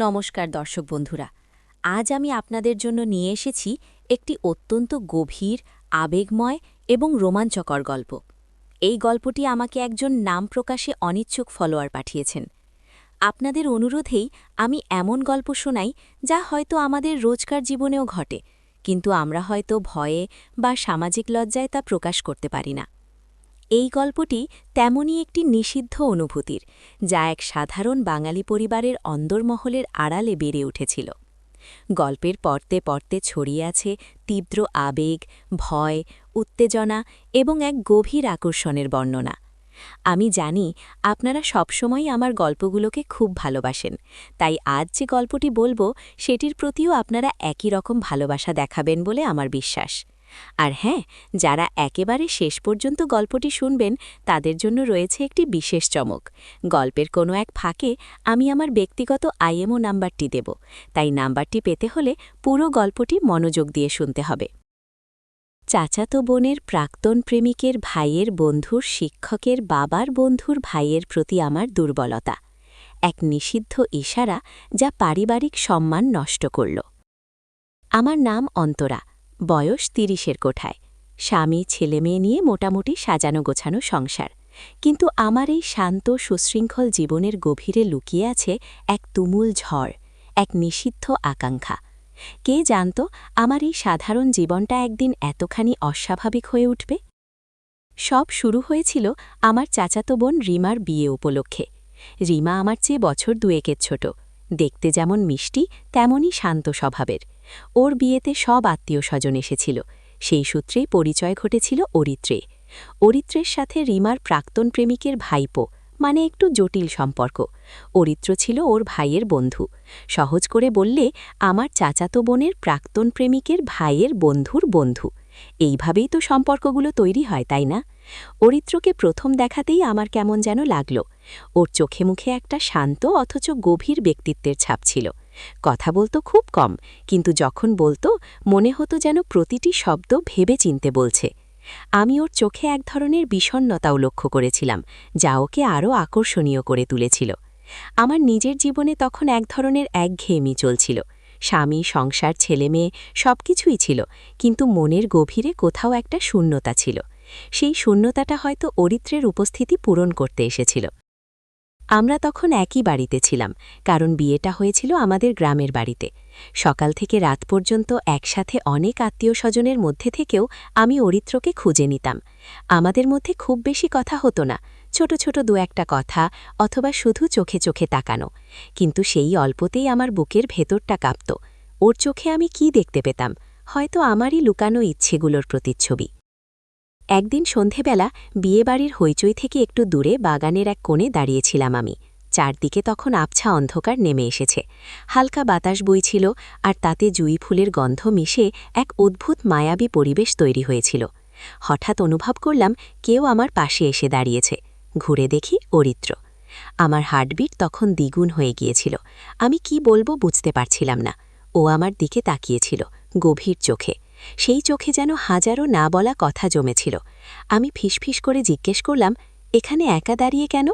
নমস্কার দর্শক বন্ধুরা, আজ আমি আপনাদের জন্য নিয়ে এসেছি একটি অত্যন্ত গভীর, আবেগময় এবং রোমাঞ্চকর গল্প। এই গল্পটি আমাকে একজন নাম প্রকাশে অনিচ্ছুক ফলোয়ার পাঠিয়েছেন। আপনাদের অনুরোধেই আমি এমন গল্প শোনাই যা হয়তো আমাদের রোজকার জীবনেও ঘটে, কিন্তু আমরা হয়তো ভয়ে বা সামাজিক লজ্জায় তা প্রকাশ করতে পারি না। এই গল্পটি তেমনই একটি নিষিদ্ধ অনুভূতির, যা এক সাধারণ বাঙালি পরিবারের অন্দরমহলের আড়ালে বেড়ে উঠেছিল। গল্পের পড়তে পড়তে ছড়িয়ে আছে তীব্র আবেগ, ভয়, উত্তেজনা এবং এক গভীর আকর্ষণের বর্ণনা। আমি জানি আপনারা সবসময়ই আমার গল্পগুলোকে খুব ভালোবাসেন, তাই আজ যে গল্পটি বলবো সেটির প্রতিও আপনারা একই রকম ভালোবাসা দেখাবেন বলে আমার বিশ্বাস। আর হ্যাঁ, যারা একেবারে শেষ পর্যন্ত গল্পটি শুনবেন তাদের জন্য রয়েছে একটি বিশেষ চমক। গল্পের কোনো এক ফাঁকে আমি আমার ব্যক্তিগত আইএমও নাম্বারটি দেব, তাই নাম্বারটি পেতে হলে পুরো গল্পটি মনোযোগ দিয়ে শুনতে হবে। চাচাতো বোনের প্রাক্তন প্রেমিকের ভাইয়ের বন্ধুর শিক্ষকের বাবার বন্ধুর ভাইয়ের প্রতি আমার দুর্বলতা, এক নিষিদ্ধ ইশারা যা পারিবারিক সম্মান নষ্ট করল। আমার নাম অন্তরা, বয়স ৩০-এর কোঠায়, স্বামী ছেলেমেয়ে নিয়ে মোটামুটি সাজানো গোছানো সংসার। কিন্তু আমার এই শান্ত সুশৃঙ্খল জীবনের গভীরে লুকিয়ে আছে এক তুমুল ঝড়, এক নিষিদ্ধ আকাঙ্ক্ষা। কে জানত আমার এই সাধারণ জীবনটা একদিন এতখানি অস্বাভাবিক হয়ে উঠবে? সব শুরু হয়েছিল আমার চাচাতো বোন রিমার বিয়ে উপলক্ষে। রিমা আমার চেয়ে বছর ২-১-এর ছোট, দেখতে যেমন মিষ্টি তেমনই শান্ত স্বভাবের। ওর বিয়েতে সব আত্মীয় স্বজন এসেছিল, সেই সূত্রেই পরিচয় ঘটেছিল অরিত্রে। অরিত্রের সাথে রিমার প্রাক্তন প্রেমিকের ভাইপো, মানে একটু জটিল সম্পর্ক। অরিত্র ছিল ওর ভাইয়ের বন্ধু। সহজ করে বললে আমার চাচাতো বোনের প্রাক্তন প্রেমিকের ভাইয়ের বন্ধুর বন্ধু। এইভাবেই তো সম্পর্কগুলো তৈরি হয়, তাই না? অরিত্রকে প্রথম দেখাতেই আমার কেমন যেন লাগল। ওর চোখে মুখে একটা শান্ত অথচ গভীর ব্যক্তিত্বের ছাপ ছিল। কথা বলতো খুব কম, কিন্তু যখন বলতো মনে হতো যেন প্রতিটি শব্দ ভেবে চিনতে বলছে। আমি ওর চোখে এক ধরনের বিষণ্ণতাও লক্ষ্য করেছিলাম, যা ওকে আরও আকর্ষণীয় করে তুলেছিল। আমার নিজের জীবনে তখন এক ধরনের একঘেয়েমি চলছিল। স্বামী, সংসার, ছেলেমেয়ে সবকিছুই ছিল, কিন্তু মনের গভীরে কোথাও একটা শূন্যতা ছিল। সেই শূন্যতাটা হয়তো অরিত্রের উপস্থিতি পূরণ করতে এসেছিল। আমরা তখন একই বাড়িতে ছিলাম, কারণ বিয়েটা হয়েছিল আমাদের গ্রামের বাড়িতে। সকাল থেকে রাত পর্যন্ত একসাথে অনেক আত্মীয় স্বজনের মধ্যে থেকেও আমি অরিত্রকে খুঁজে নিতাম। আমাদের মধ্যে খুব বেশি কথা হতো না, ছোট ছোট ২-১টা কথা অথবা শুধু চোখে চোখে তাকানো। কিন্তু সেই অল্পতেই আমার বুকের ভেতরটা কাঁপত। ওর চোখে আমি কি দেখতে পেতাম? হয়তো আমারই লুকানো ইচ্ছেগুলোর প্রতিচ্ছবি। একদিন সন্ধেবেলা বিয়েবাড়ির হইচই থেকে একটু দূরে বাগানের এক কোণে দাঁড়িয়েছিলাম আমি। চারদিকে তখন আবছা অন্ধকার নেমে এসেছে। হালকা বাতাস বইছিল, আর তাতে জুঁই ফুলের গন্ধ মিশে এক অদ্ভুত মায়াবী পরিবেশ তৈরি হয়েছিল। হঠাৎ অনুভব করলাম কেউ আমার পাশে এসে দাঁড়িয়েছে। ঘুরে দেখি অরিত্র। আমার হার্টবিট তখন দ্বিগুণ হয়ে গিয়েছিল। আমি কি বলবো বুঝতে পারছিলাম না। ও আমার দিকে তাকিয়েছিল, গভীর চোখে। সেই চোখে যেন হাজারো না বলা কথা জমেছিল। আমি ফিসফিস করে জিজ্ঞেস করলাম, এখানে একা দাঁড়িয়ে কেন?